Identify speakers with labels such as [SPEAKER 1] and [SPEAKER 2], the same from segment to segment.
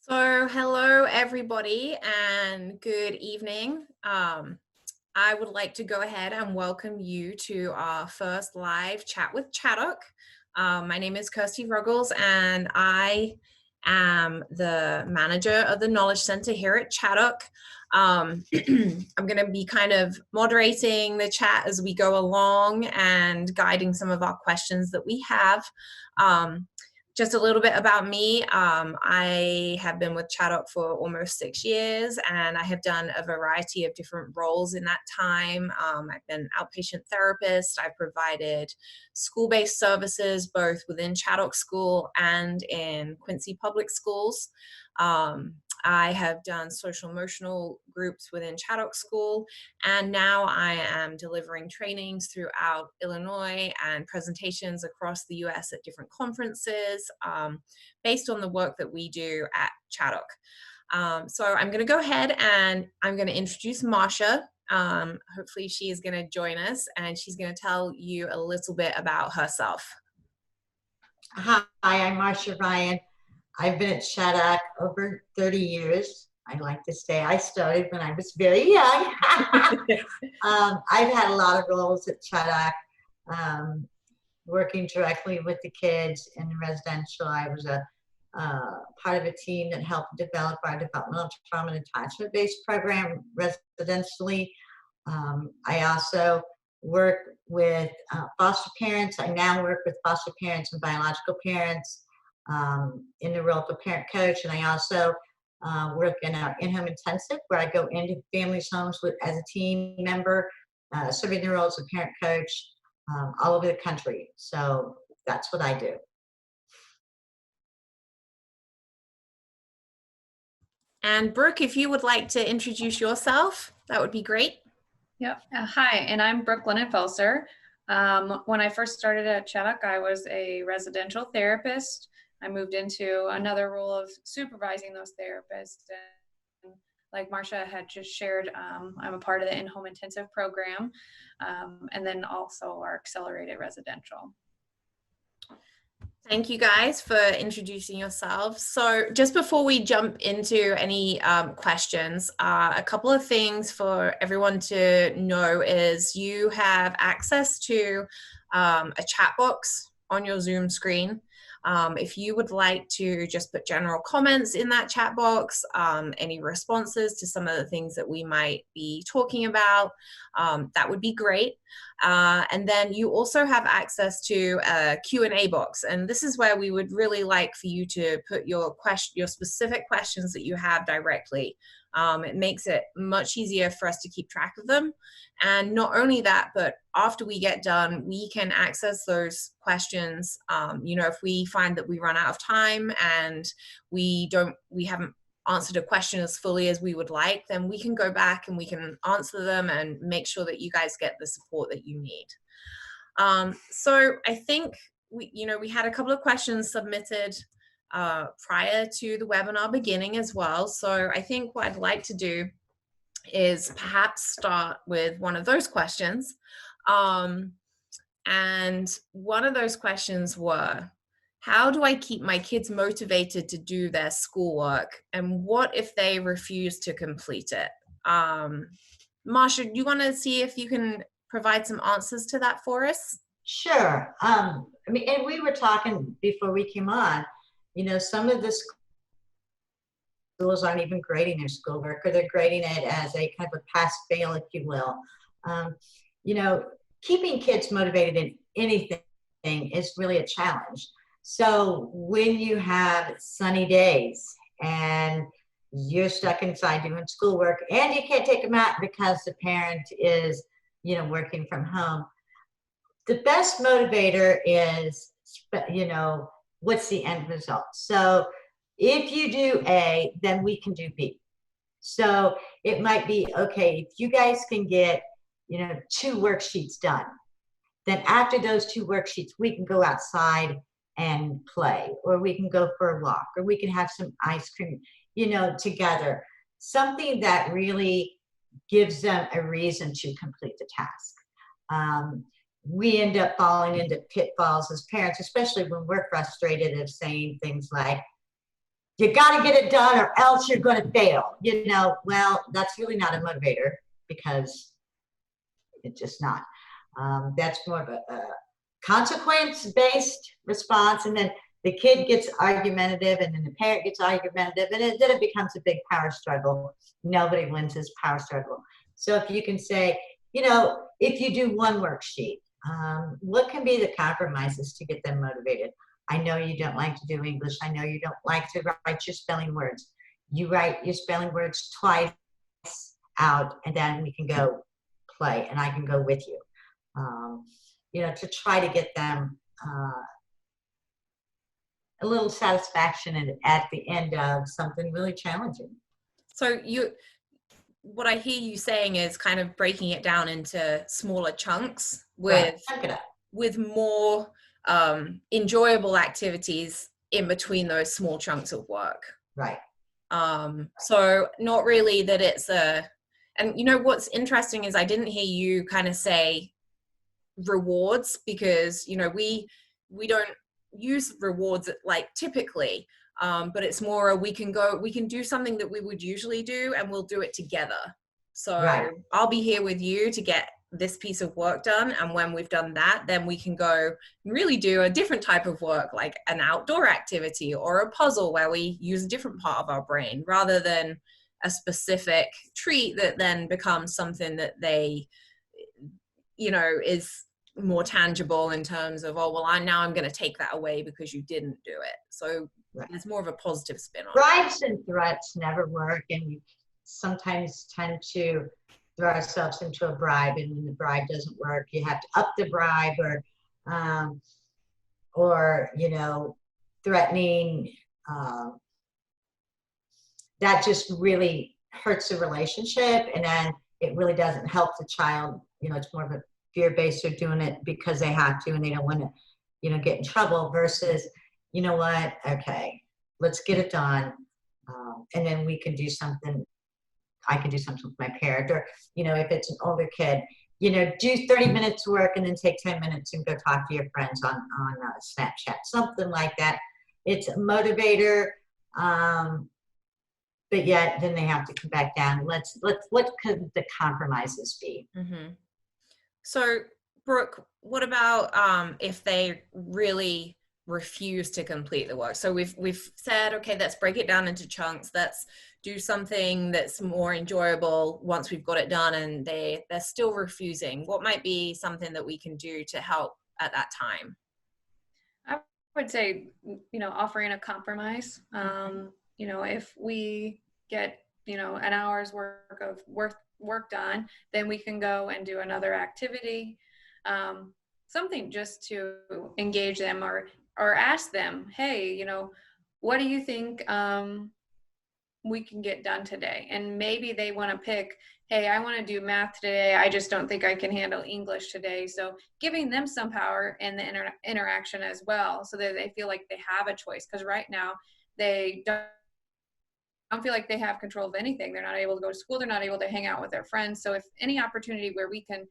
[SPEAKER 1] So, hello everybody and good evening. I would like to go ahead and welcome you to our first live chat with Chaddock. My name is Kirsty Ruggles and I am the manager of the Knowledge Center here at Chaddock. I'm going to be kind of moderating the chat as we go along and guiding some of our questions that we have. Just a little bit about me. I have been with Chaddock for almost 6 years, and I have done a variety of different roles in that time. I've been outpatient therapist. I've provided school-based services both within Chaddock School and in Quincy Public Schools. I have done social emotional groups within Chaddock School, and now I am delivering trainings throughout Illinois and presentations across the US at different conferences based on the work that we do at Chaddock. So I'm going to go ahead and I'm going to introduce Marcia. Hopefully she is going to join us and she's going to tell you a little bit about herself.
[SPEAKER 2] Hi, I'm Marcia Bryan. I've been at Chaddock over 30 years. I like to say I started when I was very young. I've had a lot of roles at Chaddock, working directly with the kids in residential. I was a part of a team that helped develop our developmental trauma and attachment-based program residentially. I also work with foster parents. I now work with foster parents and biological parents in the role of a parent coach, and I also work in our in-home intensive where I go into families' homes as a team member, serving the role as a parent coach all over the country. So that's what I do.
[SPEAKER 1] And Brooke, if you would like to introduce yourself, that would be great.
[SPEAKER 3] Yep. Hi, and I'm Brooke Lennon-Felser. When I first started at Chaddock, I was a residential therapist. I moved into another role of supervising those therapists. And like Marcia had just shared, I'm a part of the in-home intensive program, and then also our accelerated residential.
[SPEAKER 1] Thank you guys for introducing yourselves. So just before we jump into any questions, a couple of things for everyone to know is you have access to a chat box on your Zoom screen. If you would like to just put general comments in that chat box, any responses to some of the things that we might be talking about, that would be great. And then you also have access to a Q&A box. And this is where we would really like for you to put your specific questions that you have directly. It makes it much easier for us to keep track of them. And not only that, but after we get done, we can access those questions. If we find that we run out of time and we haven't answered a question as fully as we would like, then we can go back and we can answer them and make sure that you guys get the support that you need. So I think we had a couple of questions submitted prior to the webinar beginning as well. So I think what I'd like to do is perhaps start with one of those questions. And one of those questions were, how do I keep my kids motivated to do their schoolwork? And what if they refuse to complete it? Marcia, do you want to see if you can provide some answers to that for us?
[SPEAKER 2] Sure. And we were talking before we came on, some of the schools aren't even grading their schoolwork, or they're grading it as a kind of a pass-fail, if you will. Keeping kids motivated in anything is really a challenge. So when you have sunny days and you're stuck inside doing schoolwork and you can't take them out because the parent is, working from home, the best motivator is, what's the end result? So if you do A, then we can do B. So it might be, okay, if you guys can get, 2 worksheets done, then after those 2 worksheets, we can go outside and play, or we can go for a walk, or we can have some ice cream, together. Something that really gives them a reason to complete the task. We end up falling into pitfalls as parents, especially when we're frustrated of saying things like, you got to get it done or else you're going to fail. Well, that's really not a motivator because it's just not. That's more of a consequence-based response. And then the kid gets argumentative and then the parent gets argumentative and then it becomes a big power struggle. Nobody wins this power struggle. So if you can say, if you do one worksheet, what can be the compromises to get them motivated? I know you don't like to do English. I know you don't like to write your spelling words. You write your spelling words twice out and then we can go play and I can go with you. To try to get them a little satisfaction at the end of something really challenging.
[SPEAKER 1] So what I hear you saying is kind of breaking it down into smaller chunks with more enjoyable activities in between those small chunks of work.
[SPEAKER 2] Right.
[SPEAKER 1] So not really that it's and what's interesting is I didn't hear you kind of say rewards because, we don't use rewards like typically, but it's more we can do something that we would usually do and we'll do it together. So right. I'll be here with you to get this piece of work done. And when we've done that, then we can go and really do a different type of work, like an outdoor activity or a puzzle where we use a different part of our brain rather than a specific treat that then becomes something that they, is more tangible in terms of, I'm going to take that away because you didn't do it. So right. There's more of a positive spin on it.
[SPEAKER 2] Bribes and threats never work, and we sometimes tend to throw ourselves into a bribe, and when the bribe doesn't work, you have to up the bribe or threatening. That just really hurts the relationship, and then it really doesn't help the child. It's more of a fear-based. They're doing it because they have to and they don't want to get in trouble versus okay, let's get it done, and then we can do something. I can do something with my parent, or if it's an older kid, do 30 minutes work and then take 10 minutes and go talk to your friends on Snapchat, something like that. It's a motivator, but yet then they have to come back down. What could the compromises be?
[SPEAKER 1] Mm-hmm. So, Brooke, what about if they really refuse to complete the work? So we've said, okay, let's break it down into chunks. Let's do something that's more enjoyable once we've got it done, and they're still refusing. What might be something that we can do to help at that time?
[SPEAKER 3] I would say, offering a compromise. If we get, an hour's work of work done, then we can go and do another activity, something just to engage them or ask them, hey, what do you think we can get done today? And maybe they want to pick, hey, I want to do math today. I just don't think I can handle English today. So giving them some power in the interaction as well, so that they feel like they have a choice. Because right now they don't feel like they have control of anything. They're not able to go to school. They're not able to hang out with their friends. So if any opportunity where we can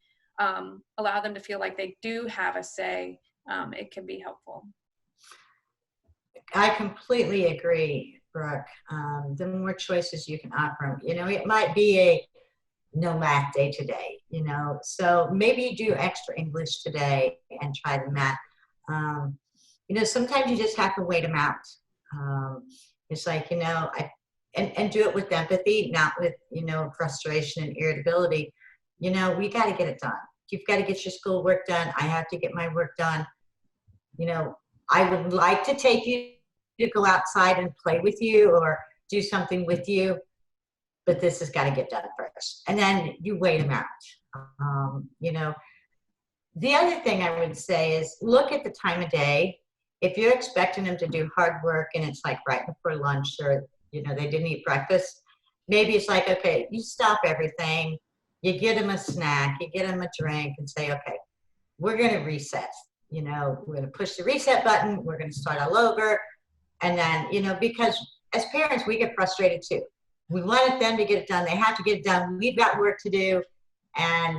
[SPEAKER 3] allow them to feel like they do have a say, it can be helpful.
[SPEAKER 2] I completely agree, Brooke. The more choices you can offer them, it might be a no math day today, so maybe you do extra English today and try the math. Sometimes you just have to wait them out. It's like, and do it with empathy, not with, frustration and irritability. We got to get it done. You've got to get your schoolwork done. I have to get my work done. I would like to take you to go outside and play with you or do something with you, but this has got to get done first. And then you wait them out. The other thing I would say is look at the time of day. If you're expecting them to do hard work and it's like right before lunch or, they didn't eat breakfast, maybe it's like, okay, you stop everything, you get them a snack, you get them a drink and say, okay, we're going to reset. We're going to push the reset button. We're going to start all over. And then, because as parents, we get frustrated too. We wanted them to get it done. They have to get it done. We've got work to do. And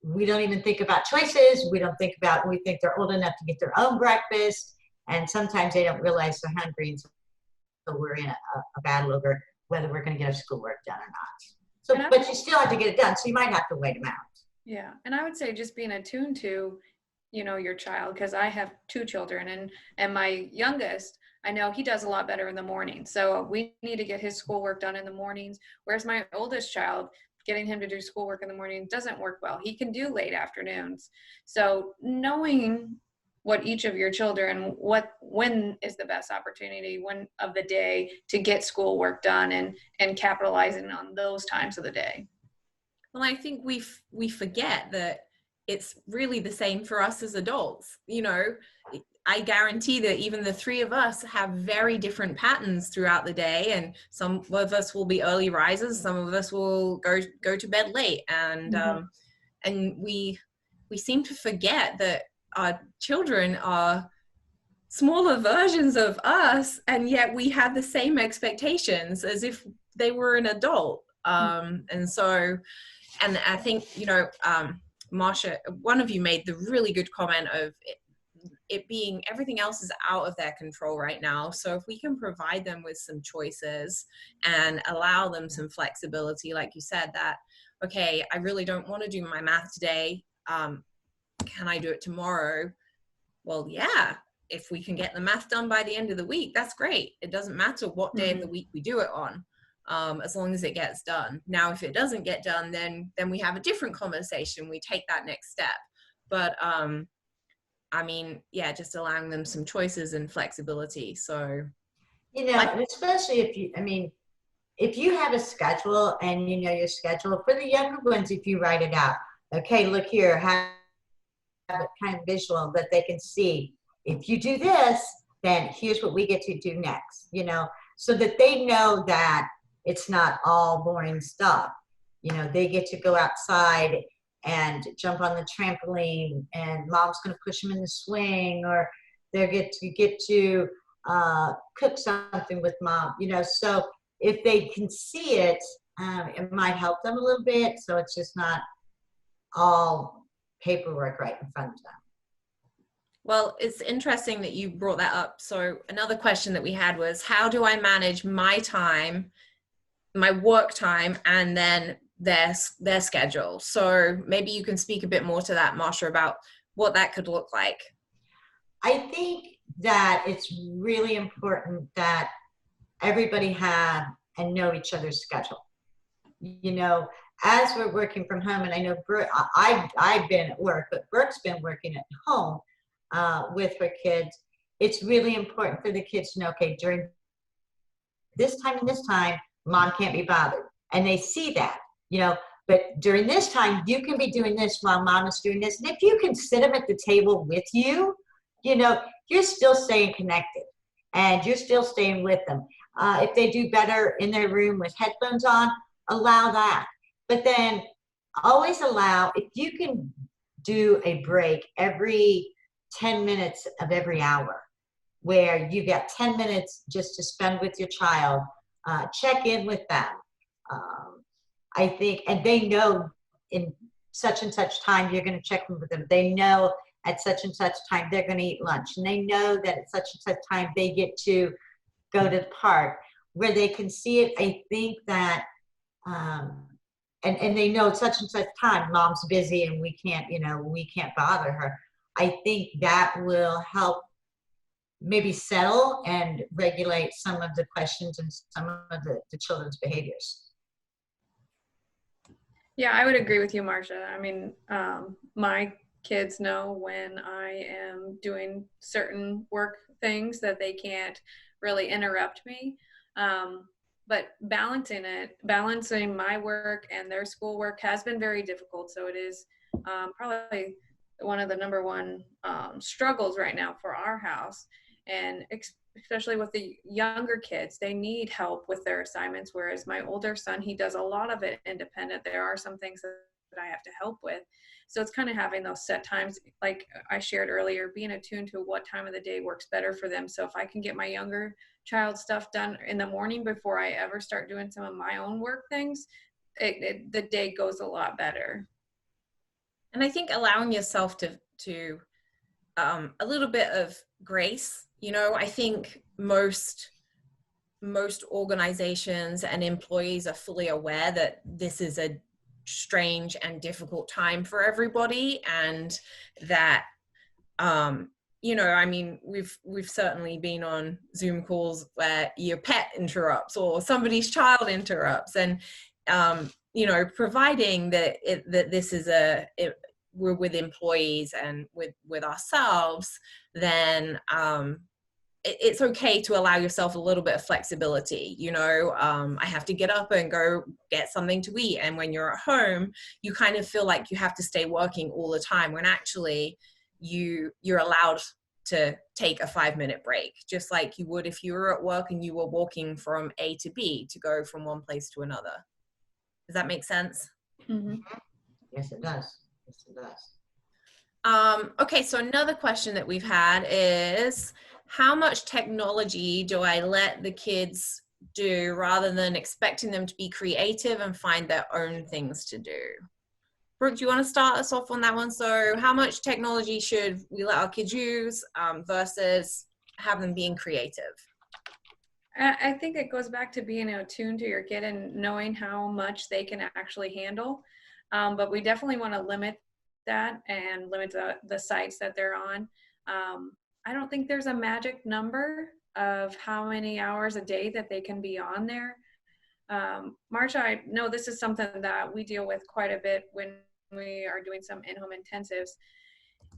[SPEAKER 2] we don't even think about choices. We think they're old enough to get their own breakfast. And sometimes they don't realize they're hungry. And we're in a battle over whether we're going to get our schoolwork done or not. So,
[SPEAKER 3] And
[SPEAKER 2] but you still have to get it done. So you might have to wait them out.
[SPEAKER 3] yeah, and I would say just being attuned to, you know, your child, because I have two children, and my youngest, I know he does a lot better in the morning. So we need to get his schoolwork done in the mornings. Whereas my oldest child, getting him to do schoolwork in the morning doesn't work well. He can do late afternoons. So knowing what each of your children, when is the best opportunity, when of the day to get schoolwork done, and capitalizing on those times of the day.
[SPEAKER 1] Well, I think we forget that it's really the same for us as adults. You know, I guarantee that even the three of us have very different patterns throughout the day, and some of us will be early risers, some of us will go to bed late, and and we seem to forget that our children are smaller versions of us, and yet we have the same expectations as if they were an adult. And so, and I think, you know, Marcia, one of you made the really good comment of it being everything else is out of their control right now. So if we can provide them with some choices and allow them some flexibility, like you said, that, okay, I really don't want to do my math today. Can I do it tomorrow? Well, yeah, if we can get the math done by the end of the week, that's great. It doesn't matter what day of the week we do it on. As long as it gets done. Now, if it doesn't get done, then we have a different conversation. We take that next step. But I mean, yeah, just allowing them some choices and flexibility. So,
[SPEAKER 2] you know, and especially if you have a schedule and you know your schedule, for the younger ones, if you write it out, okay, look here, have it kind of visual that they can see. If you do this, then here's what we get to do next, you know, so that they know that it's not all boring stuff. You know, they get to go outside and jump on the trampoline, and mom's going to push them in the swing, or they get to cook something with mom, you know. So if they can see it, it might help them a little bit. So it's just not all paperwork right in front of them.
[SPEAKER 1] Well, it's interesting that you brought that up. So another question that we had was, how do I manage my time, my work time, and then their schedule? So maybe you can speak a bit more to that, Marcia, about what that could look like.
[SPEAKER 2] I think that it's really important that everybody have and know each other's schedule. You know, as we're working from home, and I know I've been at work, but Brooke's been working at home with her kids. It's really important for the kids to know, okay, during this time and this time, mom can't be bothered. And they see that, you know, but during this time, you can be doing this while mom is doing this. And if you can sit them at the table with you, you know, you're still staying connected and you're still staying with them. If they do better in their room with headphones on, allow that. But then always allow, if you can do a break every 10 minutes of every hour, where you get 10 minutes just to spend with your child, check in with them. I think, and they know in such and such time you're going to check in with them. They know at such and such time they're going to eat lunch, and they know that at such and such time they get to go to the park, where they can see it. I think that, and they know at such and such time mom's busy and we can't, you know, we can't bother her. I think that will help maybe settle and regulate some of the questions and some of the children's behaviors.
[SPEAKER 3] Yeah, I would agree with you, Marcia. I mean, my kids know when I am doing certain work things that they can't really interrupt me. But balancing my work and their schoolwork has been very difficult. So it is probably one of the number one struggles right now for our house. And especially with the younger kids, they need help with their assignments. Whereas my older son, he does a lot of it independent. There are some things that I have to help with. So it's kind of having those set times, like I shared earlier, being attuned to what time of the day works better for them. So if I can get my younger child stuff done in the morning before I ever start doing some of my own work things, the day goes a lot better.
[SPEAKER 1] And I think allowing yourself to a little bit of grace, you know, I think most most organizations and employees are fully aware that this is a strange and difficult time for everybody, and that you know, I mean, we've certainly been on Zoom calls where your pet interrupts or somebody's child interrupts, and you know, providing that that this is we're with employees and with ourselves, then it's okay to allow yourself a little bit of flexibility. You know, I have to get up and go get something to eat, and when you're at home, you kind of feel like you have to stay working all the time, when actually you're allowed to take a 5-minute break, just like you would if you were at work and you were walking from A to B to go from one place to another. Does that make sense?
[SPEAKER 3] Mm-hmm.
[SPEAKER 2] Yes, it does. Yes, it does.
[SPEAKER 1] Okay, so another question that we've had is, how much technology do I let the kids do rather than expecting them to be creative and find their own things to do? Brooke, do you want to start us off on that one? So how much technology should we let our kids use versus have them being creative?
[SPEAKER 3] I think it goes back to being attuned to your kid and knowing how much they can actually handle. But we definitely want to limit that and limit the sites that they're on. I don't think there's a magic number of how many hours a day that they can be on there. Marcia, I know this is something that we deal with quite a bit when we are doing some in-home intensives,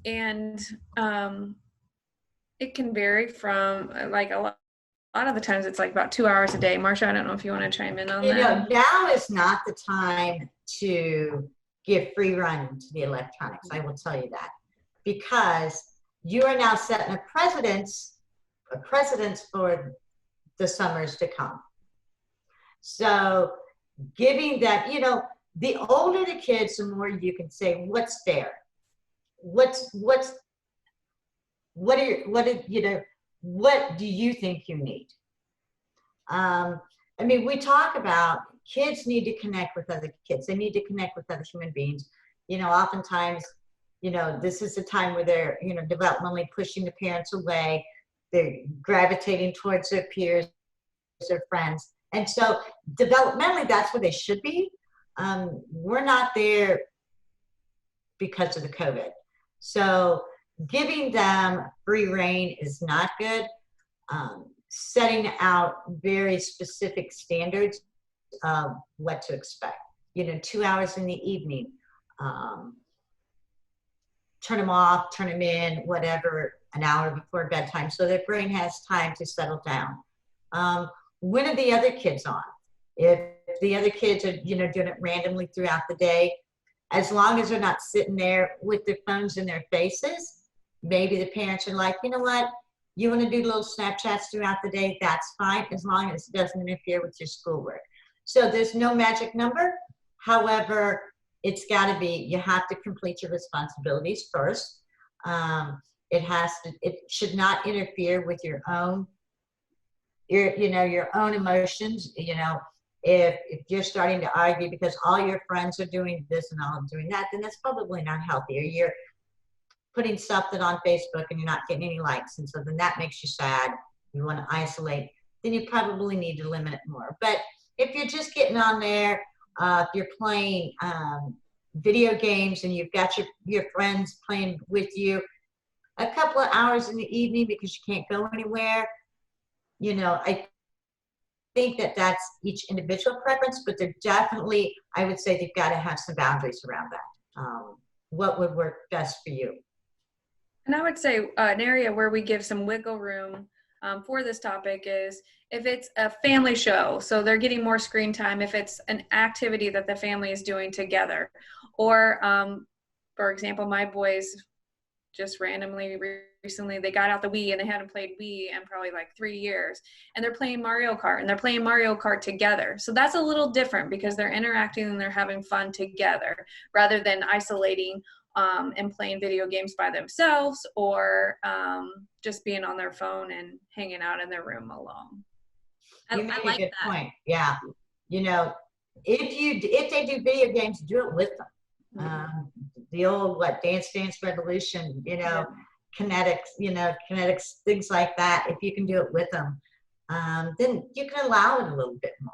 [SPEAKER 3] and it can vary from like a lot of the times it's like about 2 hours a day. Marcia, I don't know if you want to chime in on that.
[SPEAKER 2] You know, now is not the time to give free run to the electronics. I will tell you that, because you are now setting a precedence for the summers to come. So giving that, you know, the older the kids, the more you can say, what's fair? What do you think you need? I mean, we talk about kids need to connect with other kids. They need to connect with other human beings. You know, oftentimes, you know, this is the time where they're, you know, developmentally pushing the parents away. They're gravitating towards their peers, their friends. And so developmentally, that's where they should be. We're not there because of the COVID. So giving them free rein is not good. Setting out very specific standards of what to expect. You know, 2 hours in the evening, turn them off, turn them in, whatever, an hour before bedtime, so their brain has time to settle down. When are the other kids on? If the other kids are, you know, doing it randomly throughout the day, as long as they're not sitting there with their phones in their faces, maybe the parents are like, you know what, you want to do little Snapchats throughout the day, that's fine, as long as it doesn't interfere with your schoolwork. So there's no magic number. However, it's got to be, you have to complete your responsibilities first. It should not interfere with your own, your own emotions. You know, if you're starting to argue because all your friends are doing this and all doing that, then that's probably not healthy. Or you're putting something on Facebook and you're not getting any likes, and so then that makes you sad. You want to isolate, then you probably need to limit it more. But if you're just getting on there, if you're playing video games and you've got your friends playing with you, a couple of hours in the evening because you can't go anywhere, you know, I think that that's each individual preference, but they're definitely, I would say they've got to have some boundaries around that. What would work best for you?
[SPEAKER 3] And I would say an area where we give some wiggle room for this topic is if it's a family show, so they're getting more screen time, if it's an activity that the family is doing together, or for example, my boys just randomly recently, they got out the Wii and they hadn't played Wii in probably like 3 years, and they're playing Mario Kart, and they're playing Mario Kart together. So that's a little different because they're interacting and they're having fun together rather than isolating and playing video games by themselves, or just being on their phone and hanging out in their room alone.
[SPEAKER 2] You make a good point. Yeah, you know, if they do video games, do it with them. The old Dance Dance Revolution, you know, kinetics, things like that. If you can do it with them, then you can allow it a little bit more.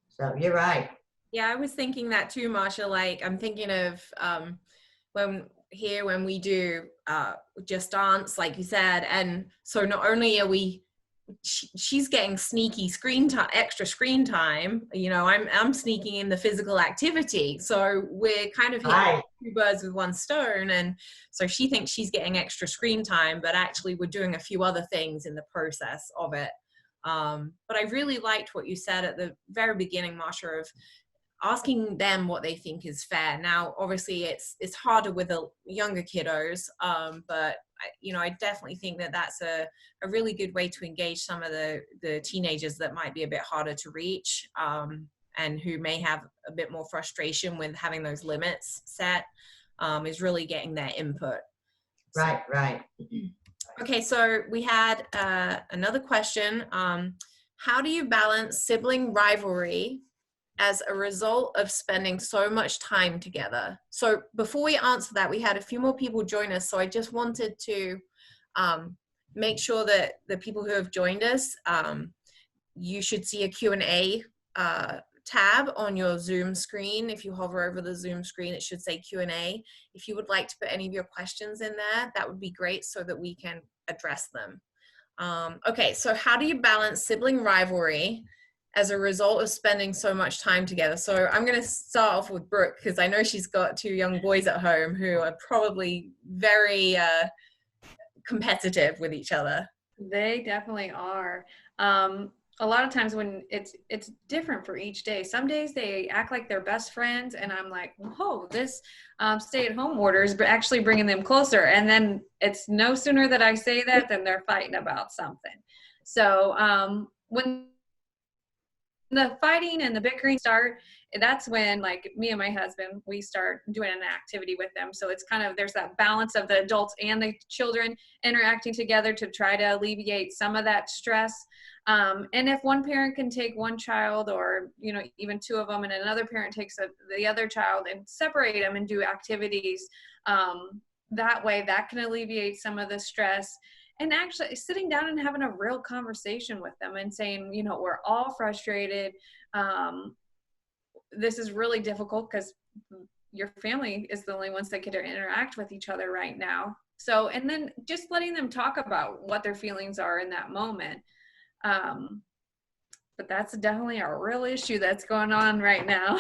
[SPEAKER 2] So you're right.
[SPEAKER 1] Yeah, I was thinking that too, Marcia. Like, I'm thinking of when we do just dance, like you said, and so not only are she's getting sneaky screen time, extra screen time. You know, I'm sneaking in the physical activity, so we're kind of hitting two birds with one stone. And so she thinks she's getting extra screen time, but actually we're doing a few other things in the process of it. But I really liked what you said at the very beginning, Marcia, of asking them what they think is fair. Now, obviously, it's harder with the younger kiddos, but I definitely think that that's a really good way to engage some of the teenagers that might be a bit harder to reach, and who may have a bit more frustration with having those limits set, is really getting their input.
[SPEAKER 2] Right, right.
[SPEAKER 1] Okay, so we had another question. How do you balance sibling rivalry as a result of spending so much time together? So before we answer that, we had a few more people join us. So I just wanted to make sure that the people who have joined us, you should see a Q&A tab on your Zoom screen. If you hover over the Zoom screen, it should say Q&A. If you would like to put any of your questions in there, that would be great so that we can address them. Okay, so how do you balance sibling rivalry as a result of spending so much time together? So I'm going to start off with Brooke, because I know she's got two young boys at home who are probably very competitive with each other.
[SPEAKER 3] They definitely are. A lot of times when it's different for each day. Some days they act like they're best friends, and I'm like, whoa, this stay-at-home order is actually bringing them closer. And then it's no sooner that I say that than they're fighting about something. So when the fighting and the bickering start, that's when, like, me and my husband, we start doing an activity with them. So it's kind of, there's that balance of the adults and the children interacting together to try to alleviate some of that stress. And if one parent can take one child, or even two of them, and another parent takes the other child, and separate them and do activities, that way that can alleviate some of the stress. And actually sitting down and having a real conversation with them and saying, we're all frustrated. This is really difficult because your family is the only ones that get to interact with each other right now. So, and then just letting them talk about what their feelings are in that moment. But that's definitely a real issue that's going on right now.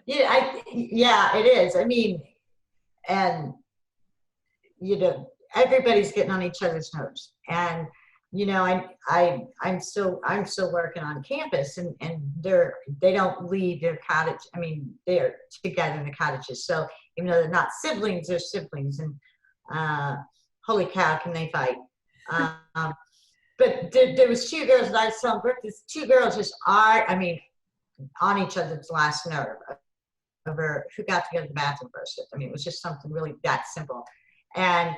[SPEAKER 2] Yeah, it is. I mean, and everybody's getting on each other's nerves. And I'm still working on campus, and they don't leave their cottage. I mean, they're together in the cottages. So even though they're not siblings, they're siblings. And holy cow, can they fight? But there was two girls, and I was telling Brooke, these two girls just are, on each other's last nerve over who got to go to the bathroom first. I mean, it was just something really that simple. And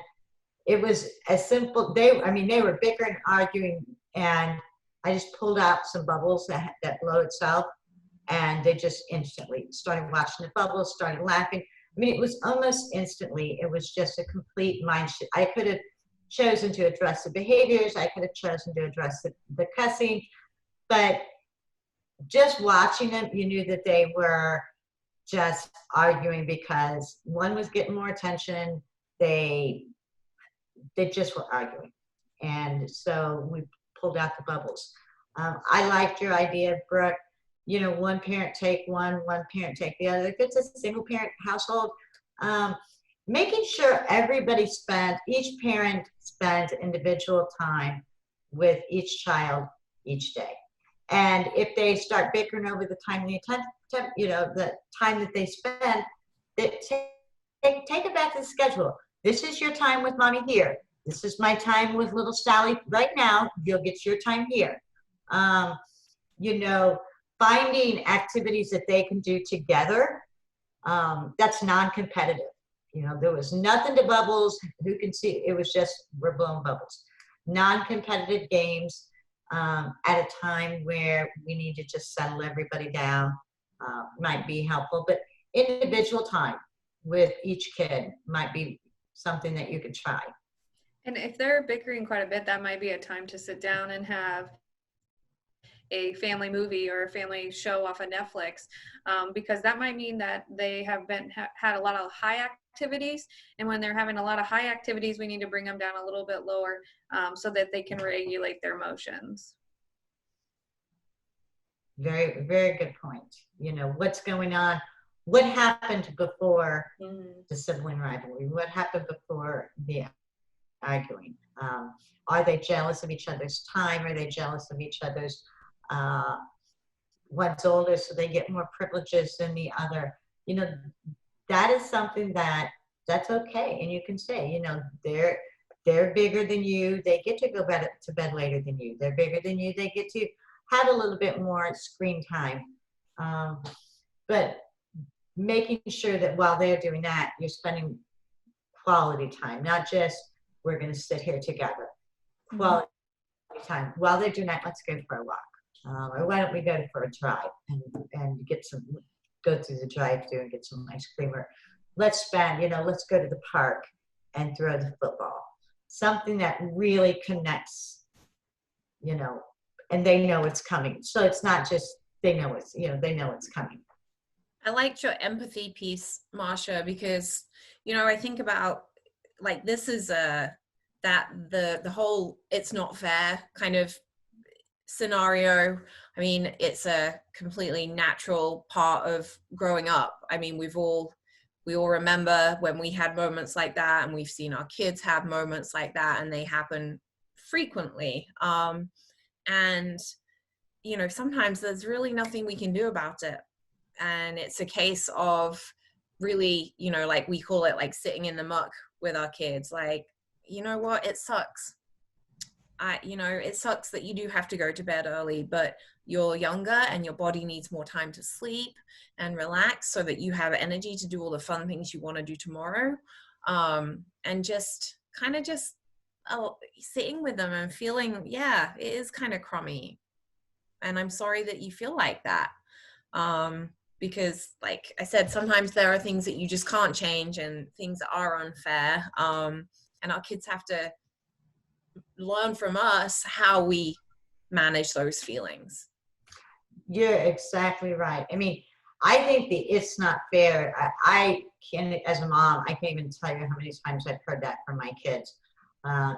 [SPEAKER 2] it was as simple, they were bickering, arguing, and I just pulled out some bubbles that blow itself, and they just instantly started watching the bubbles, started laughing. I mean, it was almost instantly, it was just a complete mind shift. I could have chosen to address the behaviors, I could have chosen to address the cussing, but just watching them, you knew that they were just arguing because one was getting more attention. They just were arguing. And so we pulled out the bubbles. I liked your idea, Brooke. One parent take one parent take the other. If it's a single parent household, making sure each parent spends individual time with each child each day. And if they start bickering over the time the time that they spend, take it back to the schedule. This is your time with mommy here. This is my time with little Sally right now. You'll get your time here. Finding activities that they can do together, that's non-competitive. There was nothing to bubbles. Who can see? It was just, we're blowing bubbles. Non-competitive games at a time where we need to just settle everybody down might be helpful. But individual time with each kid might be something that you could try.
[SPEAKER 3] And if they're bickering quite a bit, that might be a time to sit down and have a family movie or a family show off of Netflix, because that might mean that they have had a lot of high activities, and when they're having a lot of high activities, we need to bring them down a little bit lower, so that they can regulate their emotions.
[SPEAKER 2] Very, very good point. You know, what's going on? What happened before the sibling rivalry? What happened before the arguing? Are they jealous of each other's time? Are they jealous of each other's one's older, so they get more privileges than the other? You know, that is something that's okay. And you can say, you know, they're bigger than you. They get to go to bed later than you. They're bigger than you. They get to have a little bit more screen time. But making sure that while they're doing that, you're spending quality time, not just we're going to sit here together. Quality time. While they're doing that, let's go for a walk. Or why don't we go for a drive and go through the drive-thru and get some ice cream, or let's go to the park and throw the football. Something that really connects, you know, and they know it's coming. So it's not just they know it's coming.
[SPEAKER 1] I liked your empathy piece, Marcia, because, you know, I think about, like, this is the whole "it's not fair" kind of scenario. I mean, it's a completely natural part of growing up. I mean, we all remember when we had moments like that, and we've seen our kids have moments like that, and they happen frequently. And, you know, sometimes there's really nothing we can do about it. And it's a case of really, you know, like we call it like sitting in the muck with our kids. Like, you know what, it sucks. It sucks that you do have to go to bed early, but you're younger and your body needs more time to sleep and relax so that you have energy to do all the fun things you want to do tomorrow. And just sitting with them and feeling, yeah, it is kind of crummy. And I'm sorry that you feel like that. Because like I said, sometimes there are things that you just can't change and things that are unfair. And our kids have to learn from us how we manage those feelings.
[SPEAKER 2] You're exactly right. I mean, I think it's not fair. I can, as a mom, I can't even tell you how many times I've heard that from my kids.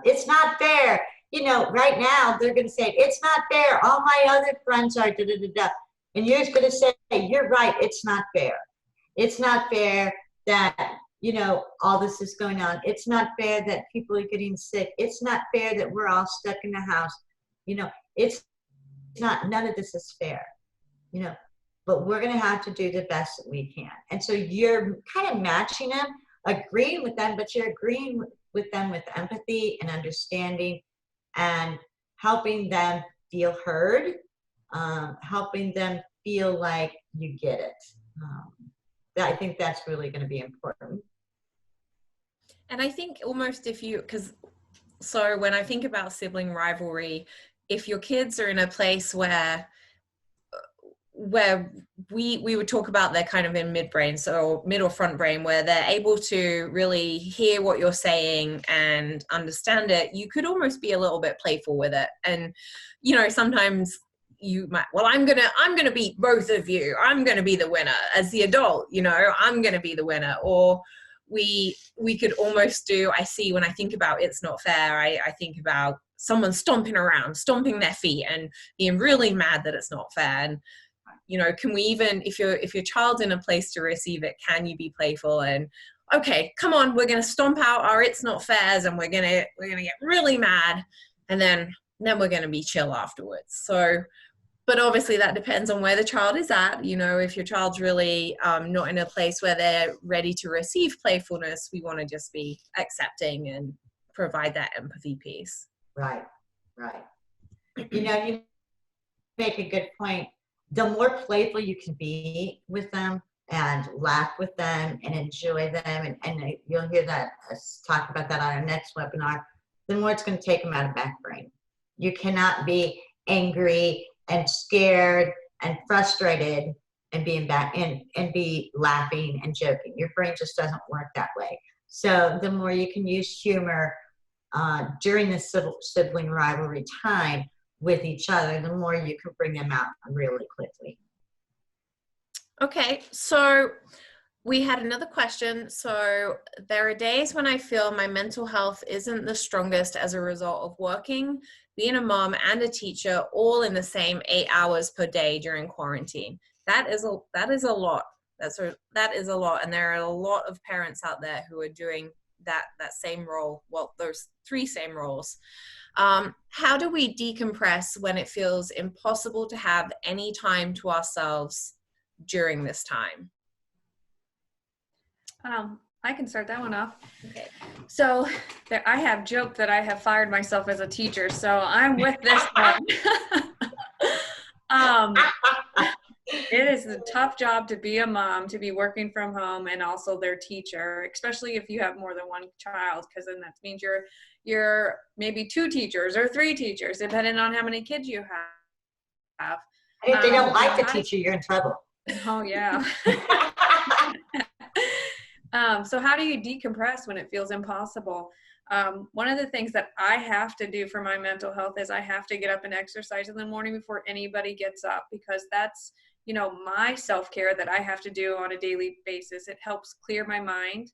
[SPEAKER 2] It's not fair. You know, right now they're going to say, it's not fair. All my other friends are da-da-da-da. And you're going to say, you're right, it's not fair. It's not fair that, you know, all this is going on. It's not fair that people are getting sick. It's not fair that we're all stuck in the house. You know, it's not, none of this is fair, you know, but we're going to have to do the best that we can. And so you're kind of matching them, agreeing with them, but you're agreeing with them with empathy and understanding and helping them feel heard, helping them feel like you get it. I think that's really going to be important.
[SPEAKER 1] And I think almost so when I think about sibling rivalry, if your kids are in a place where we would talk about they're kind of in midbrain, so mid or front brain, where they're able to really hear what you're saying and understand it, you could almost be a little bit playful with it. And, you know, sometimes you might, well, I'm gonna beat both of you. I'm gonna be the winner as the adult, you know, I'm gonna be the winner. Or we could almost do, I see when I think about it's not fair, I think about someone stomping around, stomping their feet and being really mad that it's not fair. And, you know, can we even, if your child's in a place to receive it, can you be playful and, okay, come on, we're going to stomp out our it's not fairs and we're going to get really mad, and then we're going to be chill afterwards. So, but obviously that depends on where the child is at. You know, if your child's really not in a place where they're ready to receive playfulness, we want to just be accepting and provide that empathy piece.
[SPEAKER 2] Right. You know, you make a good point. The more playful you can be with them and laugh with them and enjoy them, and you'll hear us talk about that on our next webinar, the more it's going to take them out of back brain. You cannot be angry and scared and frustrated and being back and be laughing and joking. Your brain just doesn't work that way. So the more you can use humor, during the sibling rivalry time with each other, the more you can bring them out really quickly.
[SPEAKER 1] Okay, so we had another question. So there are days when I feel my mental health isn't the strongest as a result of working, being a mom and a teacher all in the same 8 hours per day during quarantine. That is a lot. That is a lot. And there are a lot of parents out there who are doing that same role. Well, those 3 same roles. How do we decompress when it feels impossible to have any time to ourselves during this time?
[SPEAKER 3] I can start that one off.
[SPEAKER 1] Okay.
[SPEAKER 3] So I have joked that I have fired myself as a teacher, so I'm with this one. It is a tough job to be a mom, to be working from home and also their teacher, especially if you have more than one child, because then that means you're maybe 2 teachers or 3 teachers, depending on how many kids you have.
[SPEAKER 2] And if they don't like the teacher, you're in trouble.
[SPEAKER 3] Oh, yeah. So how do you decompress when it feels impossible? One of the things that I have to do for my mental health is I have to get up and exercise in the morning before anybody gets up, because that's, my self-care that I have to do on a daily basis. It helps clear my mind.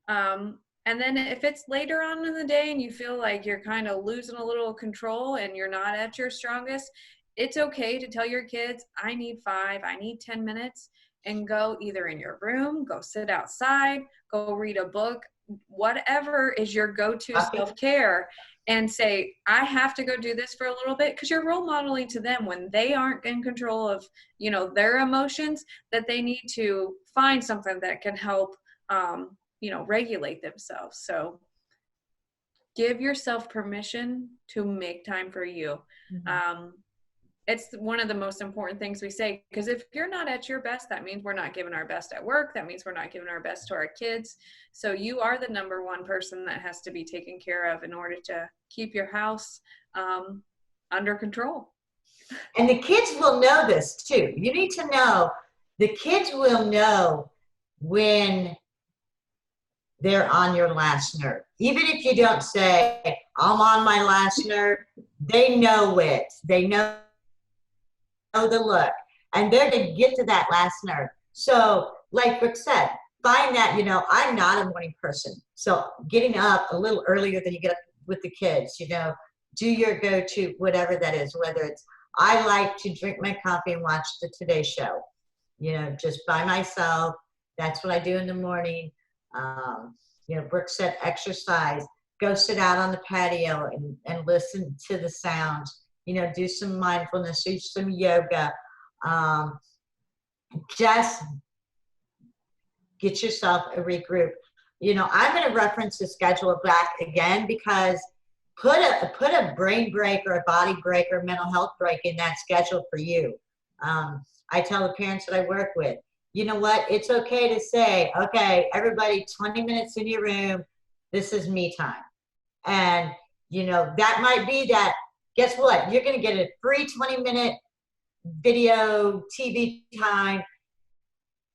[SPEAKER 3] And then if it's later on in the day and you feel like you're kind of losing a little control and you're not at your strongest, it's okay to tell your kids, I need 5, I need 10 minutes, and go either in your room, go sit outside, go read a book, whatever is your go-to self-care, and say, I have to go do this for a little bit, because you're role modeling to them when they aren't in control of, their emotions, that they need to find something that can help, regulate themselves. So give yourself permission to make time for you. Mm-hmm. It's one of the most important things we say, because if you're not at your best, that means we're not giving our best at work. That means we're not giving our best to our kids. So you are the number one person that has to be taken care of in order to keep your house under control.
[SPEAKER 2] And the kids will know this too. You need to know, the kids will know when they're on your last nerve. Even if you don't say, I'm on my last nerve, they know it. They know the look, and they're going to get to that last nerve. So like Brooke said, find that, I'm not a morning person. So getting up a little earlier than you get up with the kids, do your go-to, whatever that is, whether it's, I like to drink my coffee and watch the Today Show, just by myself. That's what I do in the morning. Brooke said, exercise, go sit out on the patio and listen to the sounds. Do some mindfulness, do some yoga. Just get yourself a regroup. I'm going to reference the schedule back again, because put a brain break or a body break or mental health break in that schedule for you. I tell the parents that I work with, you know what? It's okay to say, okay, everybody, 20 minutes in your room. This is me time. And, that might be that. Guess what? You're going to get a free 20-minute video TV time,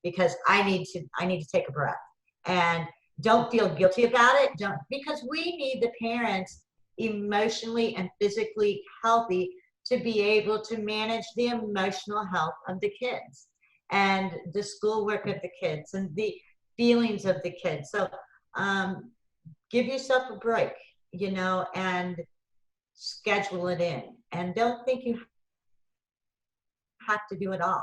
[SPEAKER 2] because I need to take a breath. And don't feel guilty about it. Because we need the parents emotionally and physically healthy to be able to manage the emotional health of the kids and the schoolwork of the kids and the feelings of the kids. So give yourself a break, and schedule it in, and don't think you have to do it all.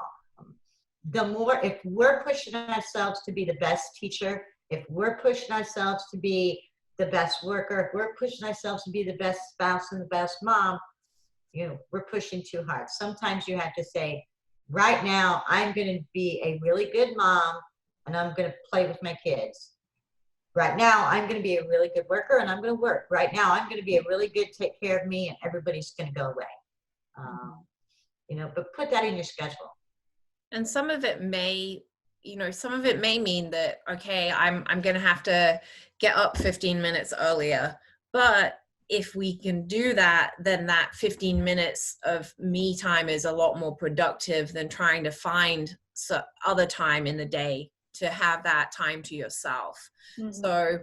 [SPEAKER 2] If we're pushing ourselves to be the best teacher, if we're pushing ourselves to be the best worker, if we're pushing ourselves to be the best spouse and the best mom, we're pushing too hard. Sometimes you have to say, right now, I'm going to be a really good mom and I'm going to play with my kids. Right now, I'm going to be a really good worker and I'm going to work. Right now, I'm going to be a really good take care of me and everybody's going to go away. But put that in your schedule.
[SPEAKER 1] And some of it may mean that, okay, I'm going to have to get up 15 minutes earlier. But if we can do that, then that 15 minutes of me time is a lot more productive than trying to find other time in the day to have that time to yourself. Mm-hmm. So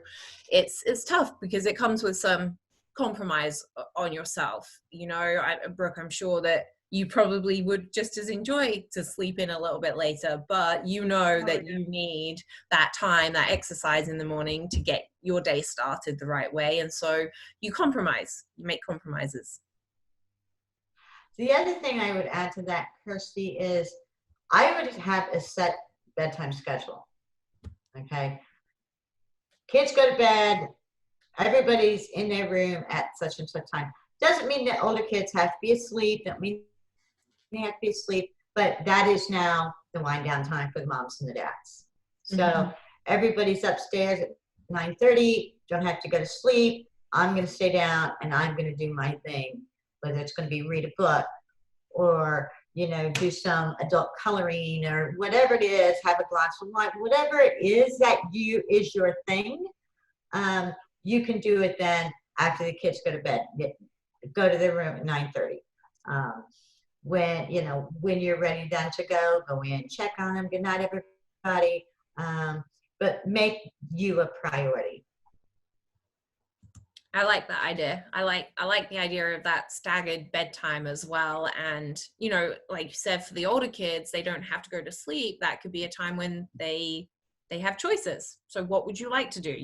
[SPEAKER 1] it's tough because it comes with some compromise on yourself. You know, Brooke, I'm sure that you probably would just as enjoy to sleep in a little bit later, but you know that you need that time, that exercise in the morning to get your day started the right way. And so you compromise, you make compromises.
[SPEAKER 2] The other thing I would add to that, Kirsty, is I would have a set bedtime schedule. Okay. Kids go to bed, everybody's in their room at such and such time. Doesn't mean that older kids have to be asleep, don't mean they have to be asleep, but that is now the wind down time for the moms and the dads. So everybody's upstairs at 9:30, don't have to go to sleep. I'm going to stay down and I'm going to do my thing, whether it's going to be read a book or, you know, do some adult coloring or whatever it is, have a glass of wine, whatever it is that is your thing. You can do it then after the kids go to bed, go to their room at 9:30. When you're ready then to go in, check on them. Good night, everybody. But make you a priority.
[SPEAKER 1] I like that idea. I like the idea of that staggered bedtime as well. And, you know, like you said, for the older kids, they don't have to go to sleep. That could be a time when they have choices. So what would you like to do?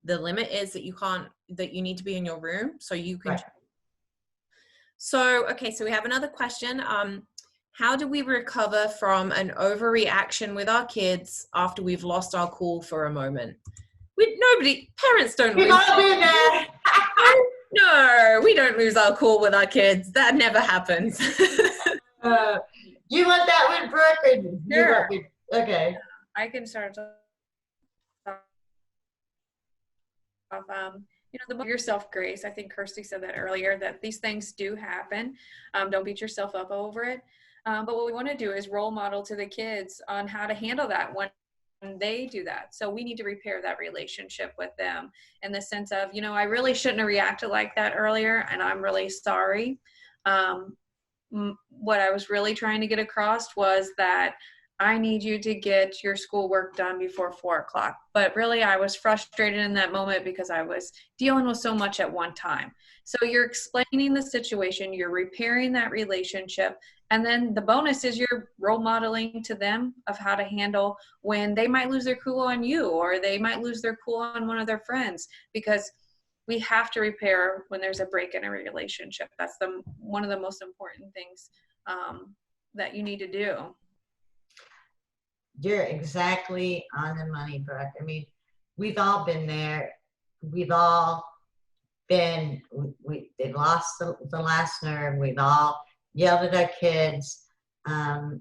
[SPEAKER 1] The limit is that you need to be in your room so you can. Right. So, okay, so we have another question. How do we recover from an overreaction with our kids after we've lost our cool for a moment? Parents don't lose. No, we don't lose our cool with our kids. That never happens.
[SPEAKER 2] You want that one, Brooke?
[SPEAKER 3] Sure.
[SPEAKER 2] Okay.
[SPEAKER 3] I can start off. The more yourself grace. I think Kirsty said that earlier, that these things do happen. Don't beat yourself up over it. But what we want to do is role model to the kids on how to handle that when they do that. So we need to repair that relationship with them in the sense of, I really shouldn't have reacted like that earlier, and I'm really sorry. What I was really trying to get across was that I need you to get your schoolwork done before 4:00. But really, I was frustrated in that moment because I was dealing with so much at one time. So you're explaining the situation, you're repairing that relationship, and then the bonus is you're role modeling to them of how to handle when they might lose their cool on you, or they might lose their cool on one of their friends, because we have to repair when there's a break in a relationship. That's one of the most important things that you need to do.
[SPEAKER 2] You're exactly on the money, Brooke. I mean, we've all been there. We've all been, they've lost the last nerve. We've all yelled at our kids, or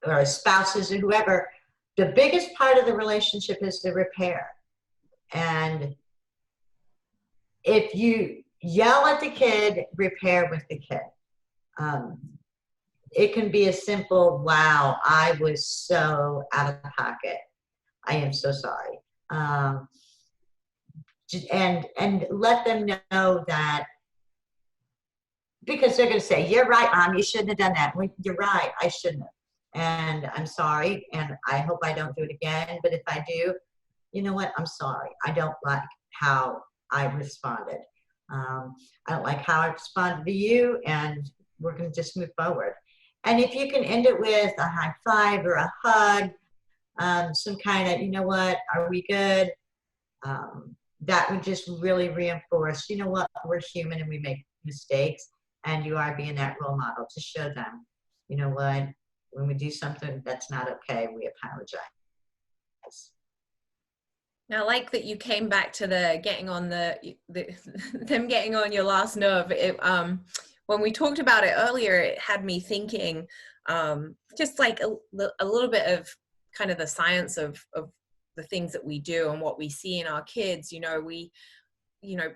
[SPEAKER 2] our spouses or whoever. The biggest part of the relationship is the repair. And if you yell at the kid, repair with the kid. It can be a simple, wow, I was so out of pocket. I am so sorry. And let them know that, because they're going to say, you're right, Mom, you shouldn't have done that. Well, you're right, I shouldn't have. And I'm sorry, and I hope I don't do it again. But if I do, you know what? I'm sorry. I don't like how I responded. I don't like how I responded to you, and we're going to just move forward. And if you can end it with a high five or a hug, some kind of, you know what, are we good? That would just really reinforce, you know what, we're human and we make mistakes, and you are being that role model to show them, you know what, when we do something that's not okay, we apologize.
[SPEAKER 1] Now, I like that you came back to the getting on them getting on your last nerve. When we talked about it earlier, it had me thinking just like a little bit of kind of the science of the things that we do and what we see in our kids.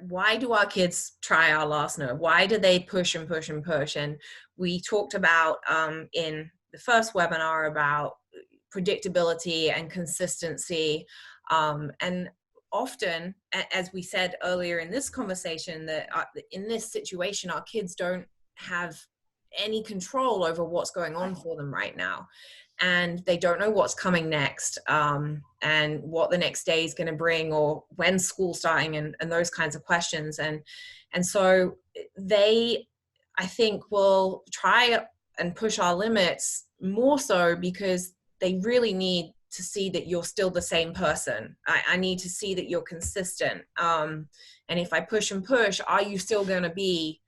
[SPEAKER 1] Why do our kids try our last nerve? Why do they push and push and push? And we talked about in the first webinar about predictability and consistency. And often, as we said earlier in this conversation, that in this situation, our kids don't have any control over what's going on for them right now. and they don't know what's coming next, and what the next day is going to bring, or when's school starting, and those kinds of questions. And so they, I think, will try and push our limits more so because they really need to see that you're still the same person. I need to see that you're consistent. And if I push and push, are you still going to be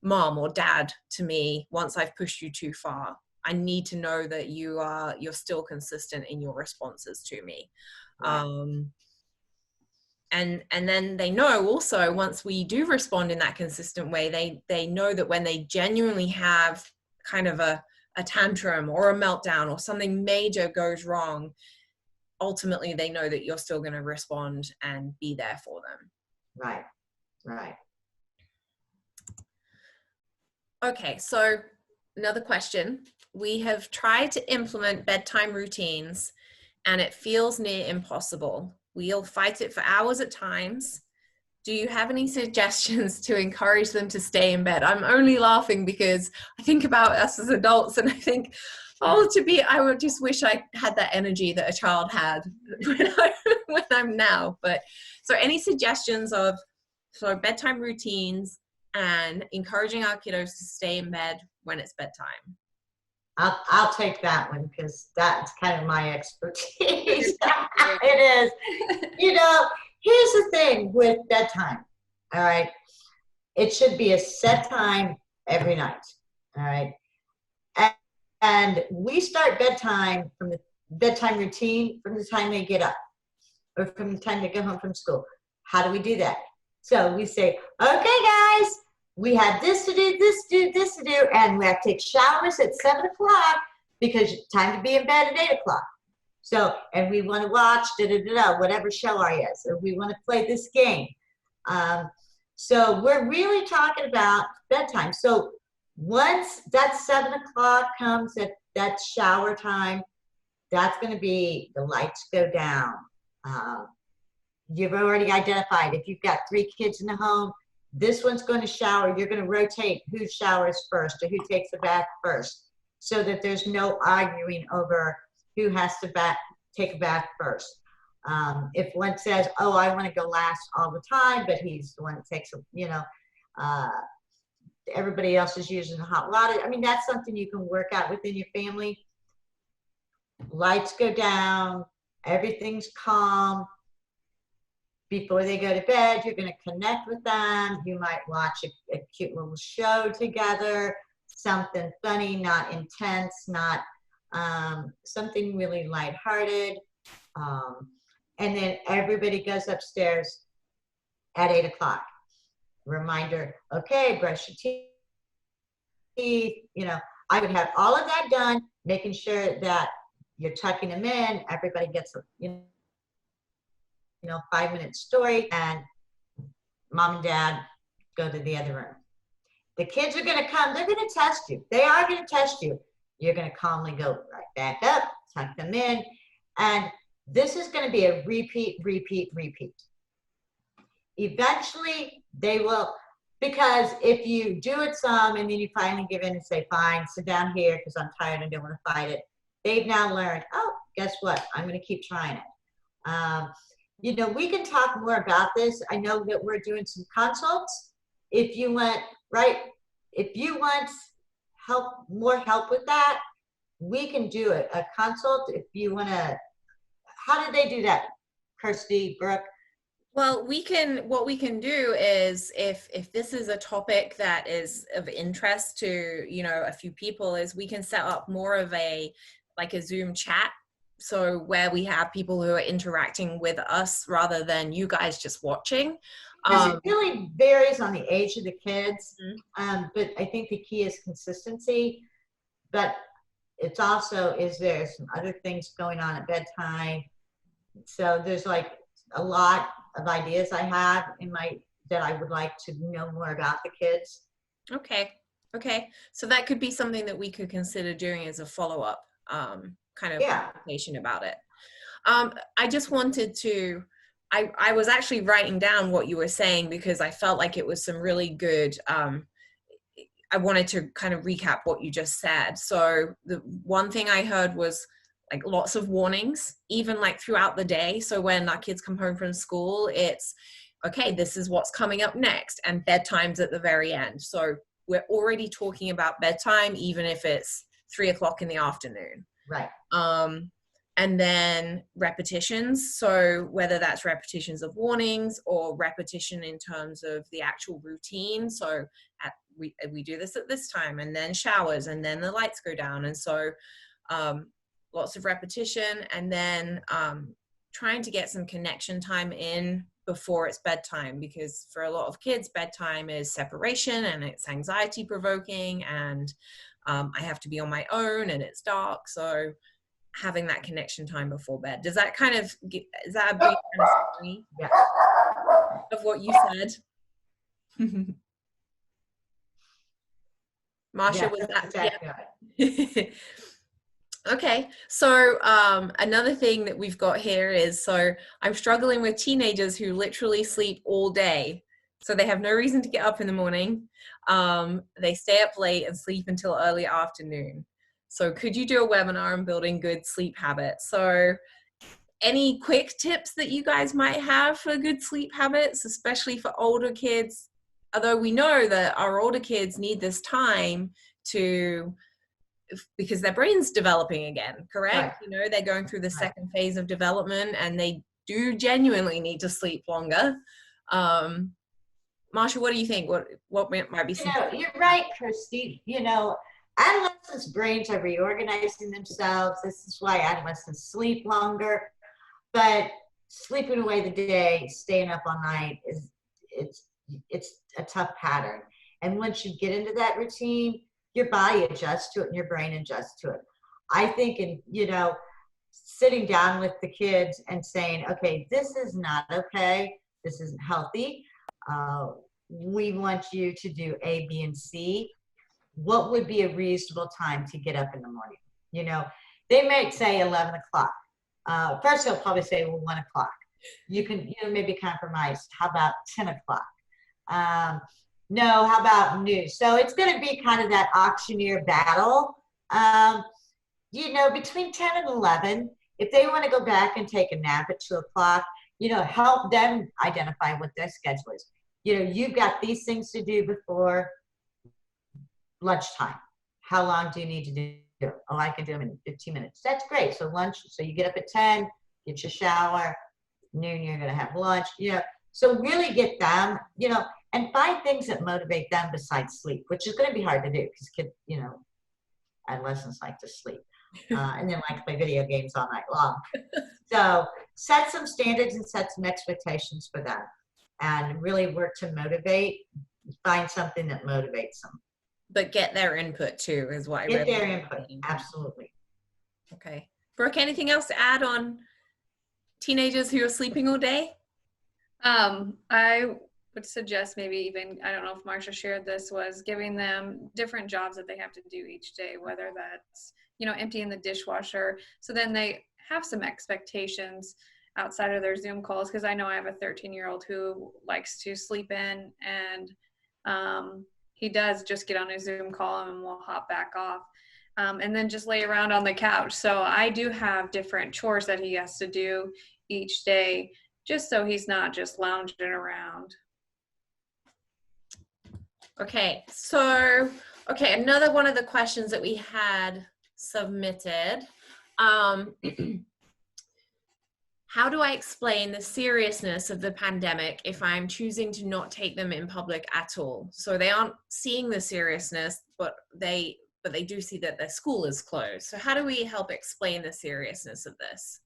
[SPEAKER 1] mom or dad to me once I've pushed you too far? I need to know that you're still consistent in your responses to me. Right. And then they know also, once we do respond in that consistent way, they know that when they genuinely have kind of a tantrum or a meltdown or something major goes wrong, ultimately they know that you're still going to respond and be there for them.
[SPEAKER 2] Right, right.
[SPEAKER 1] Okay, so another question. We have tried to implement bedtime routines and it feels near impossible. We'll fight it for hours at times. Do you have any suggestions to encourage them to stay in bed? I'm only laughing because I think about us as adults and I think, oh, I would just wish I had that energy that a child had when I'm now. But so any suggestions of bedtime routines and encouraging our kiddos to stay in bed when it's bedtime?
[SPEAKER 2] I'll take that one because that's kind of my expertise. It is. You know, here's the thing with bedtime. All right. It should be a set time every night. All right. And we start bedtime from the bedtime routine from the time they get up or from the time they go home from school. How do we do that? So we say, okay, guys, we have this to do, this to do, this to do, and we have to take showers at 7 o'clock because time to be in bed at 8 o'clock. So, and we want to watch whatever show is, or we want to play this game. So we're really talking about bedtime. So once that 7 o'clock comes, at that shower time, that's going to be the lights go down. You've already identified if you've got 3 kids in the home, this one's going to shower. You're going to rotate who showers first or who takes the bath first, so that there's no arguing over who has to take a bath first. If one says, oh, I want to go last all the time, but he's the one that takes, everybody else is using the hot water. I mean, that's something you can work out within your family. Lights go down, everything's calm. Before they go to bed, you're going to connect with them. You might watch a cute little show together, something funny, not intense, not something really lighthearted. And then everybody goes upstairs at 8 o'clock. Reminder, okay, brush your teeth. I would have all of that done, making sure that you're tucking them in. Everybody gets, 5-minute story, and mom and dad go to the other room. The kids are going to come. They're going to test you. They are going to test you. You're going to calmly go right back up, tuck them in, and this is going to be a repeat. Eventually, they will, because if you do it some and then you finally give in and say, fine, sit down here because I'm tired and don't want to fight it, they've now learned, oh, guess what? I'm going to keep trying it. We can talk more about this. I know that we're doing some consults. If you want more help with that, we can do it. A consult, if you want to. How do they do that, Kirsty, Brooke?
[SPEAKER 1] Well, what we can do is, if this is a topic that is of interest to, a few people, is we can set up more of a Zoom chat. So where we have people who are interacting with us rather than you guys just watching.
[SPEAKER 2] It really varies on the age of the kids. But I think the key is consistency. But it's also, is there some other things going on at bedtime? So there's a lot of ideas I have that I would like to know more about the kids.
[SPEAKER 1] Okay. So that could be something that we could consider doing as a follow-up kind of conversation about it. I just wanted to, I was actually writing down what you were saying because I felt like it was some really good, I wanted to kind of recap what you just said. So the one thing I heard was like lots of warnings, even like throughout the day. So when our kids come home from school, it's okay, this is what's coming up next, and bedtime's at the very end. So we're already talking about bedtime, even if it's 3 o'clock in the afternoon.
[SPEAKER 2] Right.
[SPEAKER 1] And then repetitions. So whether that's repetitions of warnings or repetition in terms of the actual routine. So we do this at this time, and then showers, and then the lights go down. And so lots of repetition, and then trying to get some connection time in before it's bedtime, because for a lot of kids, bedtime is separation and it's anxiety provoking, and I have to be on my own and it's dark. So having that connection time before bed. Does that kind of, is that a brief kind of summary of what you said? Marcia, was that? Yeah. Okay, so another thing that we've got here is, so I'm struggling with teenagers who literally sleep all day. So they have no reason to get up in the morning. They stay up late and sleep until early afternoon. So could you do a webinar on building good sleep habits? So any quick tips that you guys might have for good sleep habits, especially for older kids? Although we know that our older kids need this time because their brain's developing again, correct? Right. You know, they're going through the second phase of development, and they do genuinely need to sleep longer. Marcia, what do you think? What might be some?
[SPEAKER 2] You're right, Christy. Adolescents' brains are reorganizing themselves. This is why adolescents sleep longer. But sleeping away the day, staying up all night it's a tough pattern. And once you get into that routine, your body adjusts to it and your brain adjusts to it. I think sitting down with the kids and saying, okay, this is not okay. This isn't healthy. We want you to do A, B, and C. What would be a reasonable time to get up in the morning? They might say 11 o'clock. First, they'll probably say, well, 1 o'clock. You can, maybe compromise. How about 10 o'clock? No, how about noon? So it's going to be kind of that auctioneer battle. Between 10 and 11, if they want to go back and take a nap at 2 o'clock, help them identify what their schedule is. You've got these things to do before lunchtime. How long do you need to do? Oh, I can do them in 15 minutes. That's great. So lunch, so you get up at 10, get your shower, noon, you're going to have lunch, So really get them, and find things that motivate them besides sleep, which is going to be hard to do because kids, adolescents like to sleep and then like to play video games all night long. So set some standards and set some expectations for them and really work to find something that motivates them.
[SPEAKER 1] But get their input too, is what I
[SPEAKER 2] get their input. Absolutely.
[SPEAKER 1] Okay. Brooke, anything else to add on teenagers who are sleeping all day?
[SPEAKER 3] I would suggest maybe even, I don't know if Marcia shared this, was giving them different jobs that they have to do each day, whether that's, emptying the dishwasher. So then they have some expectations outside of their Zoom calls, because I know I have a 13-year-old who likes to sleep in, and he does just get on a Zoom call and we'll hop back off. And then just lay around on the couch. So I do have different chores that he has to do each day, just so he's not just lounging around.
[SPEAKER 1] Okay, so, another one of the questions that we had submitted. How do I explain the seriousness of the pandemic if I'm choosing to not take them in public at all? So they aren't seeing the seriousness, but they do see that their school is closed. So how do we help explain the seriousness of this?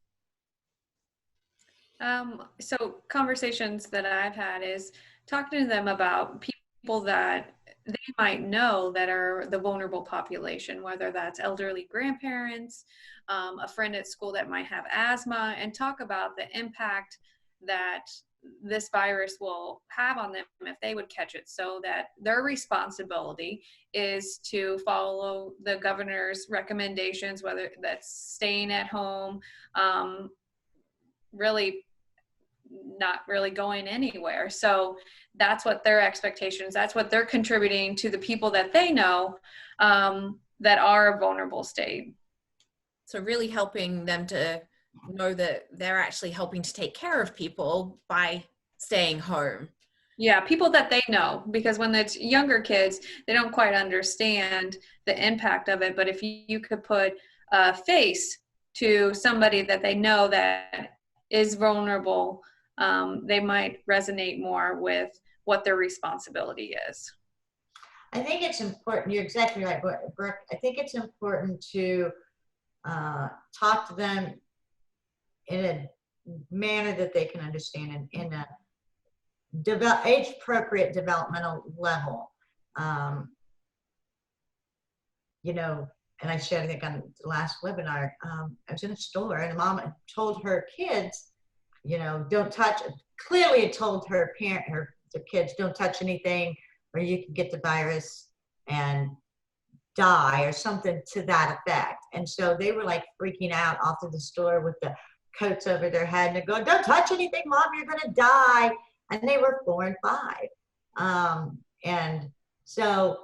[SPEAKER 3] So conversations that I've had is talking to them about people that they might know that are the vulnerable population, whether that's elderly grandparents, a friend at school that might have asthma, and talk about the impact that this virus will have on them if they would catch it, so that their responsibility is to follow the governor's recommendations, whether that's staying at home, really not really going anywhere. So that's what their expectations, that's what they're contributing to the people that they know that are a vulnerable state.
[SPEAKER 1] So really helping them to know that they're actually helping to take care of people by staying home.
[SPEAKER 3] Yeah, people that they know, because when it's younger kids, they don't quite understand the impact of it. But if you could put a face to somebody that they know that is vulnerable, they might resonate more with what their responsibility is.
[SPEAKER 2] I think it's important. You're exactly right, Brooke. I think it's important to talk to them in a manner that they can understand and in a age-appropriate developmental level. You know, and I shared, I think, on the last webinar, I was in a store and a mom told her kids, you know, don't touch, clearly it told her the kids, don't touch anything or you can get the virus and die or something to that effect. And so they were like freaking out off to the store with the coats over their head and they're going, don't touch anything, Mom, you're going to die. And they were 4 and 5. And so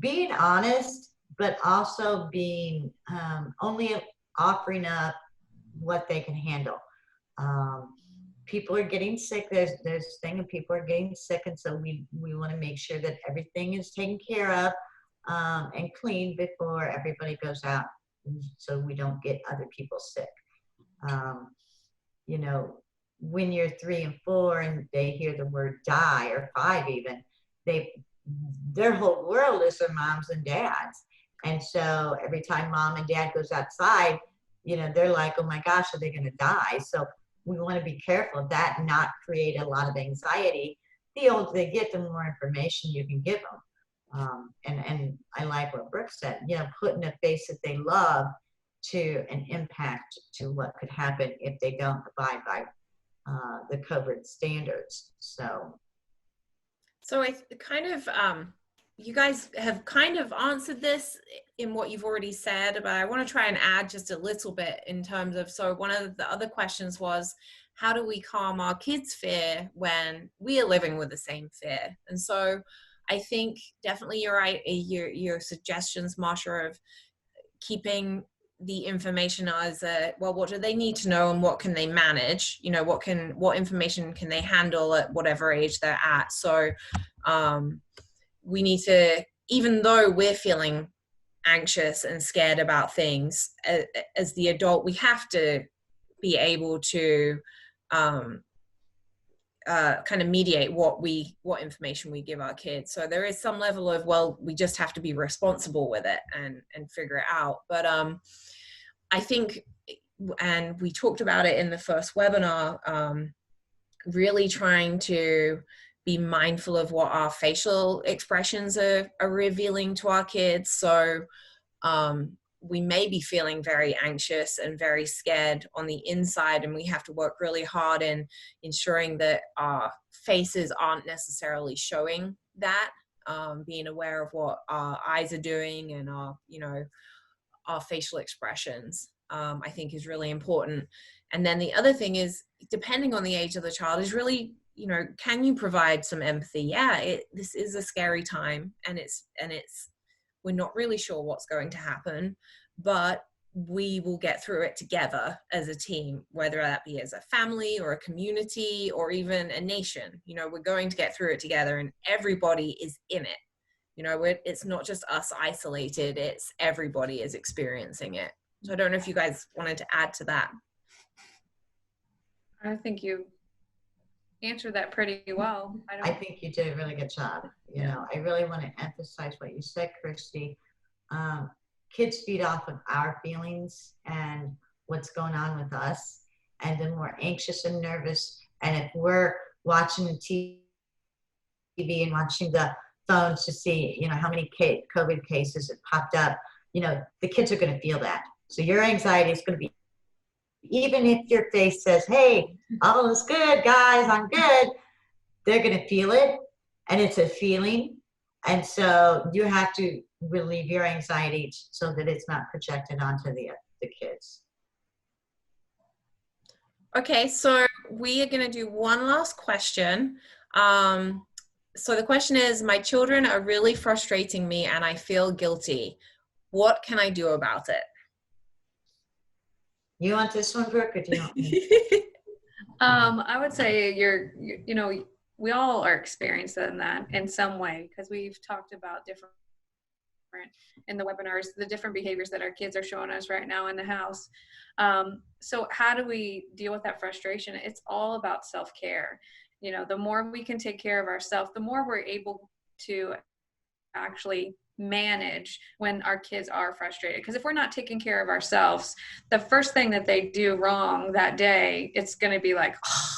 [SPEAKER 2] being honest, but also being only offering up what they can handle. People are getting sick. There's this thing and people are getting sick. And so we want to make sure that everything is taken care of and clean before everybody goes out so we don't get other people sick. You know, when you're 3 and 4 and they hear the word die, or 5 even, their whole world is their moms and dads. And so every time Mom and Dad goes outside, you know, they're like, oh my gosh, are they going to die? So we want to be careful of that and not create a lot of anxiety. The older they get, the more information you can give them. And I like what Brooke said, you know, putting a face that they love to an impact to what could happen if they don't abide by the COVID standards. So
[SPEAKER 1] I kind of, you guys have kind of answered this in what you've already said, but I want to try and add just a little bit in terms of, so one of the other questions was, how do we calm our kids' fear when we are living with the same fear? And so I think definitely you're right, your suggestions, Marcia, of keeping the information as well, what do they need to know and what can they manage? You know, what information can they handle at whatever age they're at? So we need to, even though we're feeling anxious and scared about things, as the adult, we have to be able to kind of mediate what information we give our kids. So there is some level of, well, we just have to be responsible with it and figure it out. But I think, and we talked about it in the first webinar, really trying to be mindful of what our facial expressions are revealing to our kids. So we may be feeling very anxious and very scared on the inside, and we have to work really hard in ensuring that our faces aren't necessarily showing that, being aware of what our eyes are doing and our facial expressions, I think is really important. And then the other thing is, depending on the age of the child, is really, you know, can you provide some empathy? Yeah, this is a scary time, and it's we're not really sure what's going to happen, but we will get through it together as a team, whether that be as a family or a community or even a nation. You know, we're going to get through it together, and everybody is in it. You know, it's not just us isolated, it's everybody is experiencing it. So I don't know if you guys wanted to add to that.
[SPEAKER 3] I think you answered that pretty well.
[SPEAKER 2] I think you did a really good job. You know, I really want to emphasize what you said, Christy. Kids feed off of our feelings and what's going on with us, and the more anxious and nervous. And if we're watching the TV and watching the phones to see, you know, how many COVID cases have popped up, you know, the kids are going to feel that. So your anxiety is going to be, even if your face says, hey, all is good, guys, I'm good, they're going to feel it, and it's a feeling. And so you have to relieve your anxiety so that it's not projected onto the kids.
[SPEAKER 1] Okay, so we are going to do one last question. So the question is, my children are really frustrating me and I feel guilty. What can I do about it?
[SPEAKER 2] You want this one, Brooke, or do you want me?
[SPEAKER 3] I would say you know, we all are experiencing that in some way, because we've talked about different in the webinars, the different behaviors that our kids are showing us right now in the house. So how do we deal with that frustration? It's all about self-care. You know, the more we can take care of ourselves, the more we're able to actually manage when our kids are frustrated. Because if we're not taking care of ourselves, the first thing that they do wrong that day, it's going to be like, oh,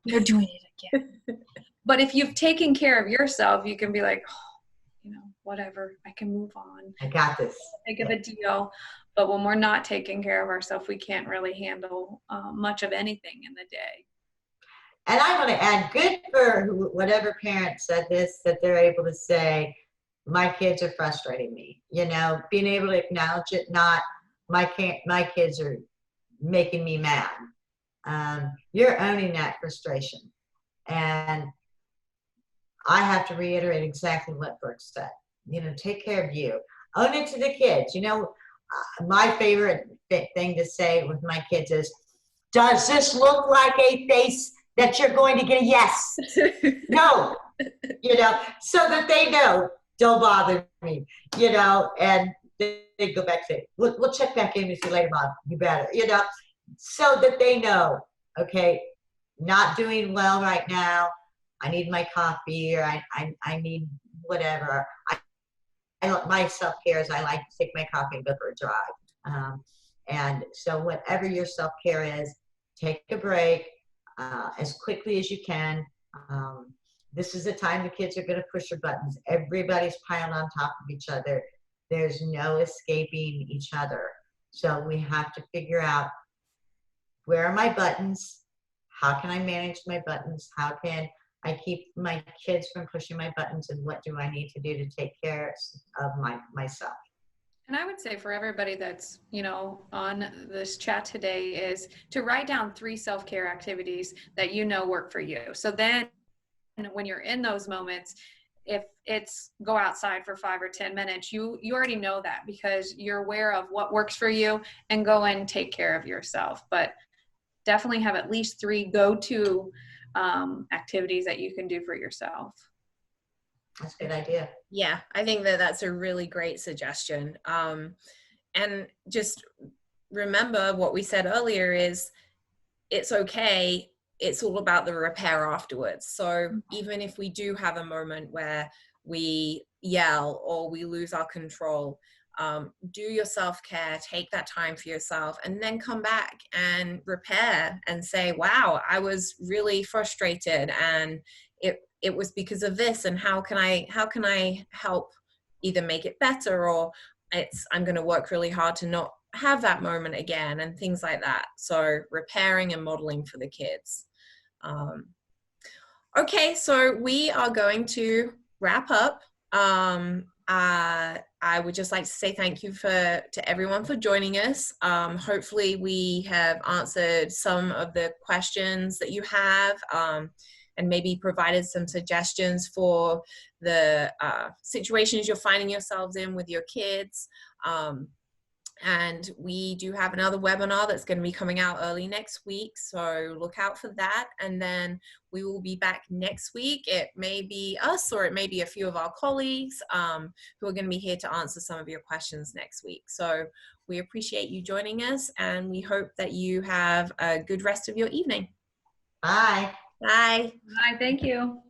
[SPEAKER 3] they're doing it again. But if you've taken care of yourself, you can be like, oh, you know, whatever, I can move on.
[SPEAKER 2] I got this.
[SPEAKER 3] Big of a deal. But when we're not taking care of ourselves, we can't really handle much of anything in the day.
[SPEAKER 2] And I want to add, good for whatever parent said this, that they're able to say, my kids are frustrating me. You know, being able to acknowledge it, not my kids are making me mad. You're owning that frustration. And I have to reiterate exactly what Brooke said. You know, take care of you. Own it to the kids. You know, my favorite thing to say with my kids is, does this look like a face that you're going to get a yes? No. You know, so that they know, don't bother me, you know, and they go back and say, we'll check back in with you later, Mom. You better, you know, so that they know, okay, not doing well right now. I need my coffee, or I need whatever. My self-care is I like to take my coffee and go for a drive. And so whatever your self-care is, take a break as quickly as you can. This is the time the kids are going to push your buttons. Everybody's piled on top of each other. There's no escaping each other. So we have to figure out, where are my buttons? How can I manage my buttons? How can I keep my kids from pushing my buttons? And what do I need to do to take care of myself?
[SPEAKER 3] And I would say for everybody that's, you know, on this chat today, is to write down 3 self-care activities that you know work for you. So then when you're in those moments, if it's go outside for 5 or 10 minutes, you already know that, because you're aware of what works for you, and go and take care of yourself. But definitely have at least 3 go-to activities that you can do for yourself.
[SPEAKER 2] That's a good idea.
[SPEAKER 1] Yeah, I think that that's a really great suggestion. And just remember what we said earlier is, it's okay. It's all about the repair afterwards. So even if we do have a moment where we yell or we lose our control, do your self-care, take that time for yourself, and then come back and repair and say, wow, I was really frustrated, and it was because of this, and how can I help either make it better, or I'm going to work really hard to not have that moment again, and things like that. So repairing and modeling for the kids. Okay, so we are going to wrap up. I would just like to say thank you to everyone for joining us. Hopefully we have answered some of the questions that you have, and maybe provided some suggestions for the situations you're finding yourselves in with your kids. And we do have another webinar that's going to be coming out early next week, so look out for that. And then we will be back next week. It may be us, or it may be a few of our colleagues who are going to be here to answer some of your questions next week. So we appreciate you joining us, and we hope that you have a good rest of your evening.
[SPEAKER 2] Bye.
[SPEAKER 1] Bye.
[SPEAKER 3] Bye, thank you.